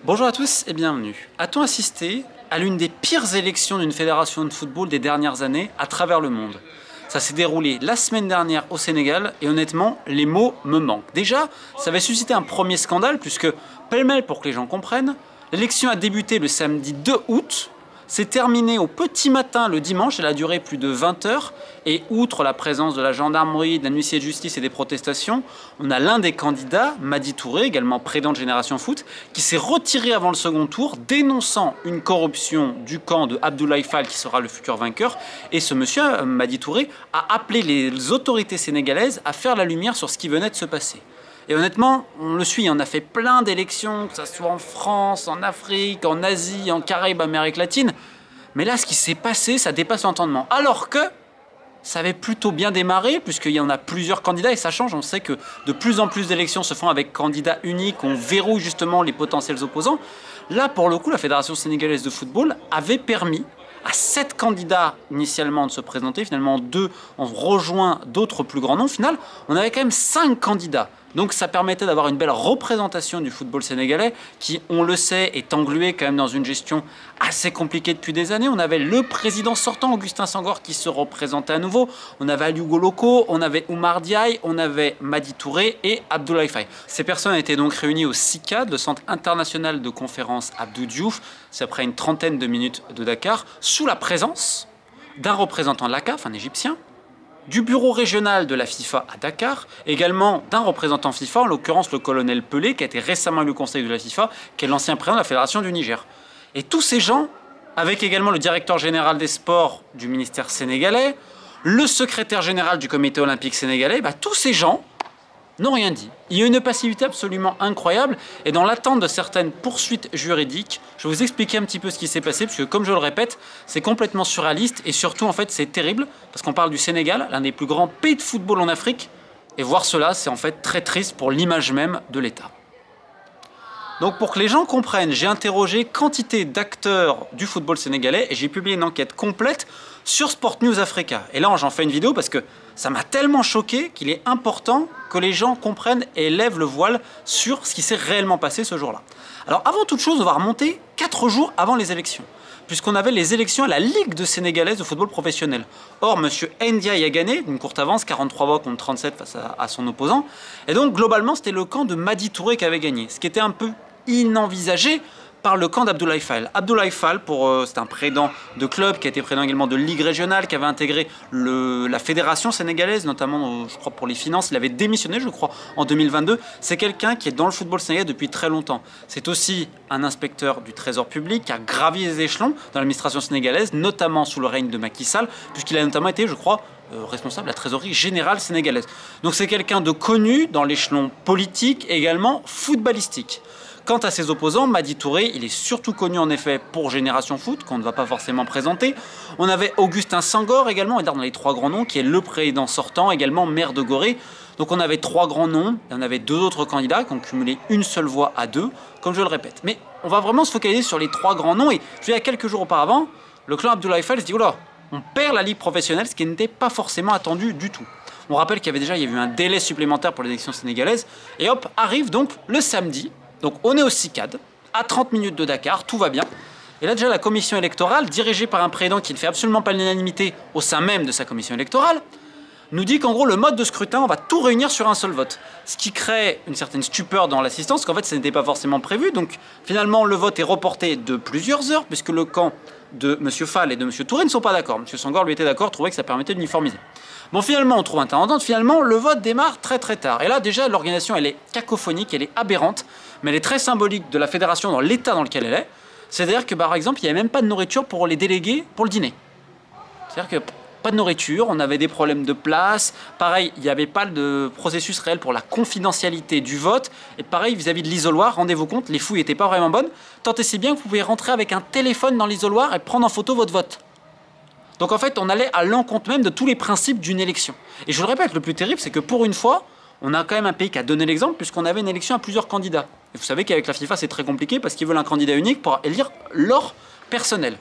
Bonjour à tous et bienvenue. A-t-on assisté à l'une des pires élections d'une fédération de football des dernières années à travers le monde? Ça s'est déroulé la semaine dernière au Sénégal et honnêtement, les mots me manquent. Déjà, ça avait suscité un premier scandale puisque, pêle-mêle pour que les gens comprennent, l'élection a débuté le samedi 2 août, s'est terminée au petit matin le dimanche, elle a duré plus de 20 heures et outre la présence de la gendarmerie, de l'huissier de justice et des protestations, on a l'un des candidats, Madi Touré, également président de Génération Foot, qui s'est retiré avant le second tour, dénonçant une corruption du camp de Abdoulaye Fall qui sera le futur vainqueur. Et ce monsieur, Madi Touré, a appelé les autorités sénégalaises à faire la lumière sur ce qui venait de se passer. Et honnêtement, on le suit, on a fait plein d'élections, que ce soit en France, en Afrique, en Asie, en Caraïbes, Amérique latine. Mais là, ce qui s'est passé, ça dépasse l'entendement. Alors que ça avait plutôt bien démarré, puisqu'il y en a plusieurs candidats, et ça change. On sait que de plus en plus d'élections se font avec candidats uniques, on verrouille justement les potentiels opposants. Là, pour le coup, la Fédération sénégalaise de football avait permis à 7 candidats initialement de se présenter. Finalement, 2 ont rejoint d'autres plus grands noms. Au final, on avait quand même 5 candidats. Donc ça permettait d'avoir une belle représentation du football sénégalais qui, on le sait, est englué quand même dans une gestion assez compliquée depuis des années. On avait le président sortant, Augustin Senghor, qui se représentait à nouveau. On avait Aliou Goloko, on avait Oumar Diaye, on avait Madi Touré et Abdoulaye Faye. Ces personnes étaient donc réunies au CICAD, le Centre international de conférence Abdou Diouf, c'est après une trentaine de minutes de Dakar, sous la présence d'un représentant de la CAF, un Égyptien, du bureau régional de la FIFA à Dakar, également d'un représentant FIFA, en l'occurrence le colonel Pelé, qui a été récemment élu au conseil de la FIFA, qui est l'ancien président de la Fédération du Niger. Et tous ces gens, avec également le directeur général des sports du ministère sénégalais, le secrétaire général du comité olympique sénégalais, tous ces gens n'ont rien dit. Il y a une passivité absolument incroyable et dans l'attente de certaines poursuites juridiques, je vais vous expliquer un petit peu ce qui s'est passé parce que comme je le répète, c'est complètement surréaliste et surtout en fait c'est terrible parce qu'on parle du Sénégal, l'un des plus grands pays de football en Afrique et voir cela c'est en fait très triste pour l'image même de l'État. Donc pour que les gens comprennent, j'ai interrogé quantité d'acteurs du football sénégalais et j'ai publié une enquête complète sur Sport News Africa. Et là j'en fais une vidéo parce que ça m'a tellement choqué qu'il est important que les gens comprennent et lèvent le voile sur ce qui s'est réellement passé ce jour-là. Alors avant toute chose, on va remonter 4 jours avant les élections, puisqu'on avait les élections à la Ligue de sénégalaise de football professionnel. Or, M. Ndiaye a gagné d'une courte avance, 43 voix contre 37 face à son opposant. Et donc globalement, c'était le camp de Madi Touré qui avait gagné, ce qui était un peu inenvisagé par le camp d'Abdoulaye Fall. Abdoulaye Fall, c'est un président de club qui a été président également de ligue régionale, qui avait intégré la fédération sénégalaise, notamment je crois pour les finances. Il avait démissionné, je crois, en 2022. C'est quelqu'un qui est dans le football sénégalais depuis très longtemps. C'est aussi un inspecteur du Trésor public qui a gravi les échelons dans l'administration sénégalaise, notamment sous le règne de Macky Sall, puisqu'il a notamment été, je crois, responsable de la trésorerie générale sénégalaise. Donc c'est quelqu'un de connu dans l'échelon politique et également footballistique. Quant à ses opposants, Madi Touré, il est surtout connu en effet pour Génération Foot, qu'on ne va pas forcément présenter. On avait Augustin Senghor également, et dans les 3 grands noms, qui est le président sortant, également maire de Gorée. Donc on avait 3 grands noms, et on avait 2 autres candidats qui ont cumulé une seule voix à 2, comme je le répète. Mais on va vraiment se focaliser sur les 3 grands noms, et il y a quelques jours auparavant, le clan Abdoulaye Fall se dit « Oula, on perd la ligue professionnelle », ce qui n'était pas forcément attendu du tout. On rappelle qu'il y avait eu un délai supplémentaire pour l'élection sénégalaise, et hop, arrive donc le samedi. Donc on est au CICAD, à 30 minutes de Dakar, tout va bien. Et là déjà la commission électorale, dirigée par un président qui ne fait absolument pas l'unanimité au sein même de sa commission électorale, nous dit qu'en gros le mode de scrutin, on va tout réunir sur un seul vote. Ce qui crée une certaine stupeur dans l'assistance, qu'en fait ça n'était pas forcément prévu. Donc finalement le vote est reporté de plusieurs heures, puisque le camp de M. Fall et de M. Touré ne sont pas d'accord. M. Senghor lui était d'accord, trouvait que ça permettait d'uniformiser. Bon, finalement, on trouve un terrain d'entente. Finalement, le vote démarre très très tard. Et là, déjà, l'organisation, elle est cacophonique, elle est aberrante, mais elle est très symbolique de la fédération dans l'état dans lequel elle est. C'est-à-dire que, par exemple, il n'y avait même pas de nourriture pour les délégués pour le dîner. C'est-à-dire que pas de nourriture, on avait des problèmes de place. Pareil, il n'y avait pas de processus réel pour la confidentialité du vote. Et pareil, vis-à-vis de l'isoloir, rendez-vous compte, les fouilles n'étaient pas vraiment bonnes. Tant et si bien que vous pouvez rentrer avec un téléphone dans l'isoloir et prendre en photo votre vote. Donc en fait, on allait à l'encontre même de tous les principes d'une élection. Et je le répète, le plus terrible, c'est que pour une fois, on a quand même un pays qui a donné l'exemple puisqu'on avait une élection à plusieurs candidats. Et vous savez qu'avec la FIFA, c'est très compliqué parce qu'ils veulent un candidat unique pour élire leur personnel.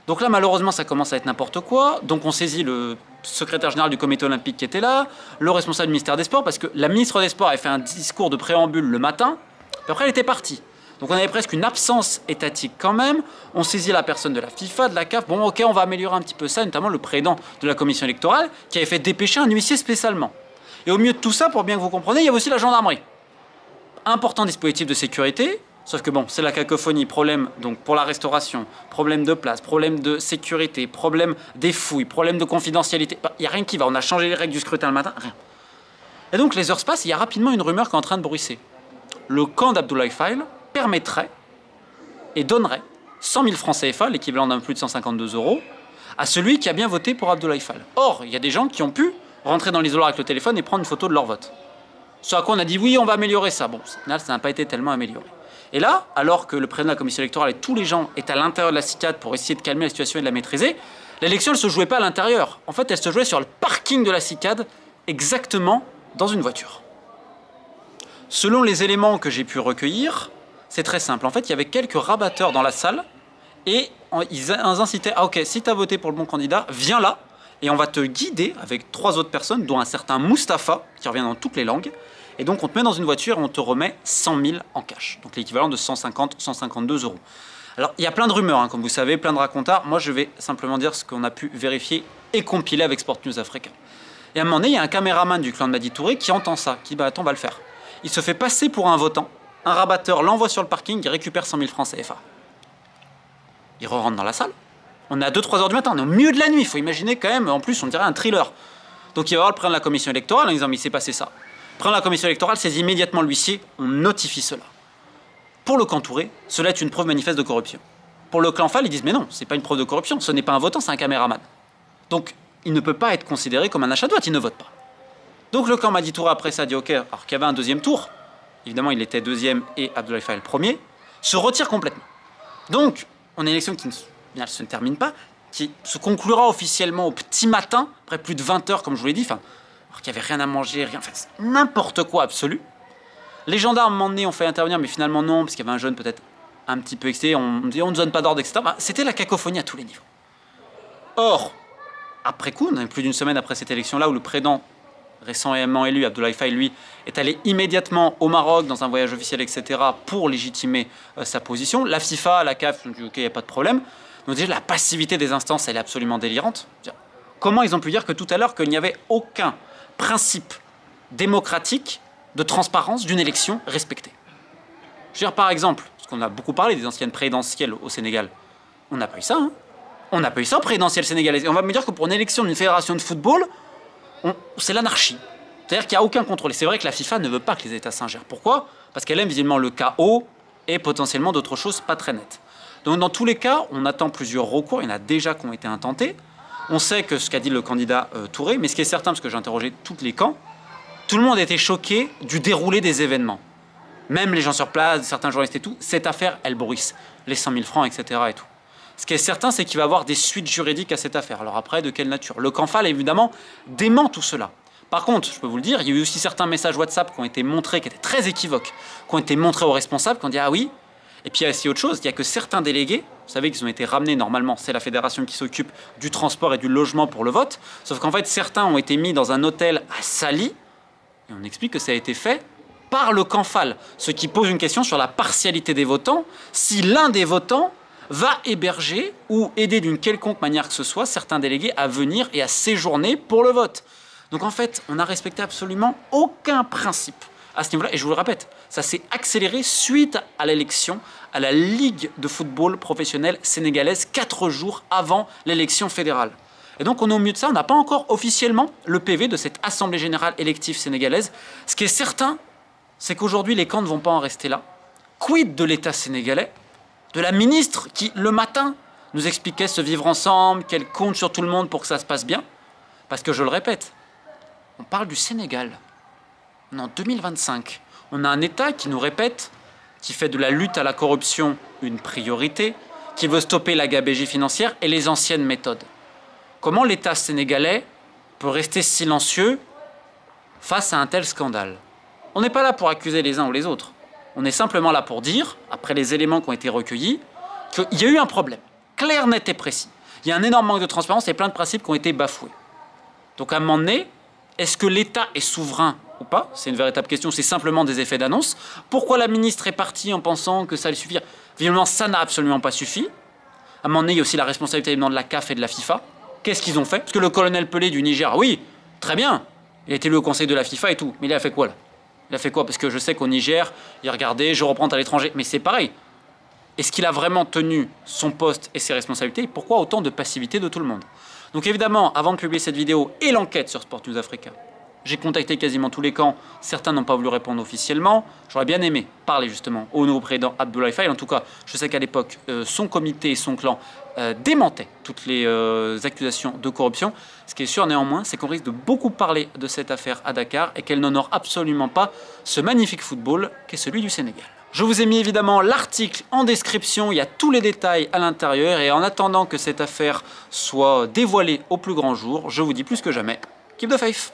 Donc là, malheureusement, ça commence à être n'importe quoi. Donc on saisit le secrétaire général du comité olympique qui était là, le responsable du ministère des Sports, parce que la ministre des Sports avait fait un discours de préambule le matin, puis après elle était partie. Donc on avait presque une absence étatique quand même. On saisit la personne de la FIFA, de la CAF. Bon, ok, on va améliorer un petit peu ça, notamment le président de la commission électorale qui avait fait dépêcher un huissier spécialement. Et au milieu de tout ça, pour bien que vous compreniez, il y a aussi la gendarmerie. Important dispositif de sécurité, sauf que bon, c'est la cacophonie. Problème donc pour la restauration, problème de place, problème de sécurité, problème des fouilles, problème de confidentialité. Il n'y a rien qui va. On a changé les règles du scrutin le matin, rien. Et donc les heures se passent, il y a rapidement une rumeur qui est en train de bruisser. Le camp d'Abdoulaye Fall permettrait et donnerait 100 000 francs CFA, l'équivalent d'un plus de 152 €, à celui qui a bien voté pour Abdoulaye Fall. Or, il y a des gens qui ont pu rentrer dans l'isoloir avec le téléphone et prendre une photo de leur vote. Ce à quoi on a dit oui, on va améliorer ça. Bon, au final, ça n'a pas été tellement amélioré. Et là, alors que le président de la commission électorale et tous les gens étaient à l'intérieur de la CICAD pour essayer de calmer la situation et de la maîtriser, l'élection ne se jouait pas à l'intérieur. En fait, elle se jouait sur le parking de la CICAD, exactement dans une voiture. Selon les éléments que j'ai pu recueillir, c'est très simple. En fait, il y avait quelques rabatteurs dans la salle et ils incitaient « Ah ok, si tu as voté pour le bon candidat, viens là et on va te guider avec 3 autres personnes, dont un certain Mustapha, qui revient dans toutes les langues. Et donc, on te met dans une voiture et on te remet 100 000 en cash. Donc, l'équivalent de 150, 152 €. Alors, il y a plein de rumeurs, hein, comme vous savez, plein de racontars. Moi, je vais simplement dire ce qu'on a pu vérifier et compiler avec Sport News Africa. Et à un moment donné, il y a un caméraman du clan de Madi Touré qui entend ça, qui dit « Bah attends, on va le faire ». Il se fait passer pour un votant. Un rabatteur l'envoie sur le parking, il récupère 100 000 francs CFA. Il re-rentre dans la salle. On est à 2-3 heures du matin, on est au milieu de la nuit. Il faut imaginer quand même, en plus, on dirait un thriller. Donc il va voir le président de la commission électorale en disant « Mais il s'est passé ça ». Le président de la commission électorale saisit immédiatement l'huissier, on notifie cela. Pour le camp Touré, cela est une preuve manifeste de corruption. Pour le clan Fall, ils disent « Mais non, ce n'est pas une preuve de corruption, ce n'est pas un votant, c'est un caméraman ». Donc il ne peut pas être considéré comme un achat de vote, il ne vote pas. Donc le clan Madi Touré après ça dit « Ok », alors qu'il y avait un deuxième tour, évidemment il était deuxième et Abdoulaye Fall premier, se retire complètement. Donc on a une élection qui ne se termine pas, qui se conclura officiellement au petit matin, après plus de 20 heures comme je vous l'ai dit, alors qu'il n'y avait rien à manger, rien, enfin, n'importe quoi absolu. Les gendarmes, à un moment donné, ont fait intervenir, mais finalement non, parce qu'il y avait un jeune peut-être un petit peu excité, on disait on ne donne pas d'ordre, etc. C'était la cacophonie à tous les niveaux. Or, après coup, on a plus d'une semaine après cette élection-là, où le président récemment élu, Abdoulaye Fall, lui, est allé immédiatement au Maroc dans un voyage officiel, etc., pour légitimer sa position. La FIFA, la CAF, ont dit ok, il n'y a pas de problème. Donc déjà, la passivité des instances, elle est absolument délirante. Comment ils ont pu dire que tout à l'heure, qu'il n'y avait aucun principe démocratique de transparence d'une élection respectée? Je veux dire, par exemple, parce qu'on a beaucoup parlé des anciennes présidentielles au Sénégal, on n'a pas eu ça, hein. On n'a pas eu ça en présidentielle sénégalaise. Et on va me dire que pour une élection d'une fédération de football, c'est l'anarchie. C'est-à-dire qu'il n'y a aucun contrôle. Et c'est vrai que la FIFA ne veut pas que les États s'ingèrent. Pourquoi? Parce qu'elle aime visiblement le chaos et potentiellement d'autres choses pas très nettes. Donc dans tous les cas, on attend plusieurs recours. Il y en a déjà qui ont été intentés. On sait que ce qu'a dit le candidat Touré, mais ce qui est certain, parce que j'ai interrogé tous les camps, tout le monde était choqué du déroulé des événements. Même les gens sur place, certains journalistes et tout, cette affaire, elle bruisse. Les 100 000 francs, etc. et tout. Ce qui est certain, c'est qu'il va y avoir des suites juridiques à cette affaire. Alors après, de quelle nature? Le camp Fall, évidemment, dément tout cela. Par contre, je peux vous le dire, il y a eu aussi certains messages WhatsApp qui ont été montrés, qui étaient très équivoques, qui ont été montrés aux responsables, qui ont dit « Ah oui ». Et puis il y a aussi autre chose, il y a que certains délégués, vous savez qu'ils ont été ramenés normalement, c'est la fédération qui s'occupe du transport et du logement pour le vote, sauf qu'en fait, certains ont été mis dans un hôtel à Sali, et on explique que ça a été fait par le camp Fall, ce qui pose une question sur la partialité des votants, si l'un des votants va héberger ou aider d'une quelconque manière que ce soit certains délégués à venir et à séjourner pour le vote. Donc en fait, on n'a respecté absolument aucun principe à ce niveau-là. Et je vous le répète, ça s'est accéléré suite à l'élection à la Ligue de football professionnelle sénégalaise 4 jours avant l'élection fédérale. Et donc on est au milieu de ça, on n'a pas encore officiellement le PV de cette Assemblée générale élective sénégalaise. Ce qui est certain, c'est qu'aujourd'hui les camps ne vont pas en rester là. Quid de l'État sénégalais? De la ministre qui, le matin, nous expliquait ce vivre ensemble, qu'elle compte sur tout le monde pour que ça se passe bien. Parce que, je le répète, on parle du Sénégal. On est en 2025. On a un État qui nous répète, qui fait de la lutte à la corruption une priorité, qui veut stopper la gabegie financière et les anciennes méthodes. Comment l'État sénégalais peut rester silencieux face à un tel scandale? On n'est pas là pour accuser les uns ou les autres. On est simplement là pour dire, après les éléments qui ont été recueillis, qu'il y a eu un problème, clair, net et précis. Il y a un énorme manque de transparence et plein de principes qui ont été bafoués. Donc à un moment donné, est-ce que l'État est souverain ou pas? C'est une véritable question, c'est simplement des effets d'annonce. Pourquoi la ministre est partie en pensant que ça allait suffire? Visiblement, ça n'a absolument pas suffi. À un moment donné, il y a aussi la responsabilité évidemment de la CAF et de la FIFA. Qu'est-ce qu'ils ont fait? Parce que le colonel Pelé du Niger, oui, très bien, il a été élu au conseil de la FIFA et tout, mais il a fait quoi là? Il a fait quoi? Parce que je sais qu'au Niger, il regardait, je reprends à l'étranger, mais c'est pareil. Est-ce qu'il a vraiment tenu son poste et ses responsabilités? Pourquoi autant de passivité de tout le monde? Donc évidemment, avant de publier cette vidéo et l'enquête sur Sport News Africa, j'ai contacté quasiment tous les camps. Certains n'ont pas voulu répondre officiellement. J'aurais bien aimé parler justement au nouveau président Abdoulaye Faye. En tout cas, je sais qu'à l'époque, son comité et son clan démentaient toutes les accusations de corruption. Ce qui est sûr néanmoins, c'est qu'on risque de beaucoup parler de cette affaire à Dakar et qu'elle n'honore absolument pas ce magnifique football qu'est celui du Sénégal. Je vous ai mis évidemment l'article en description, il y a tous les détails à l'intérieur et en attendant que cette affaire soit dévoilée au plus grand jour, je vous dis plus que jamais, keep the faith!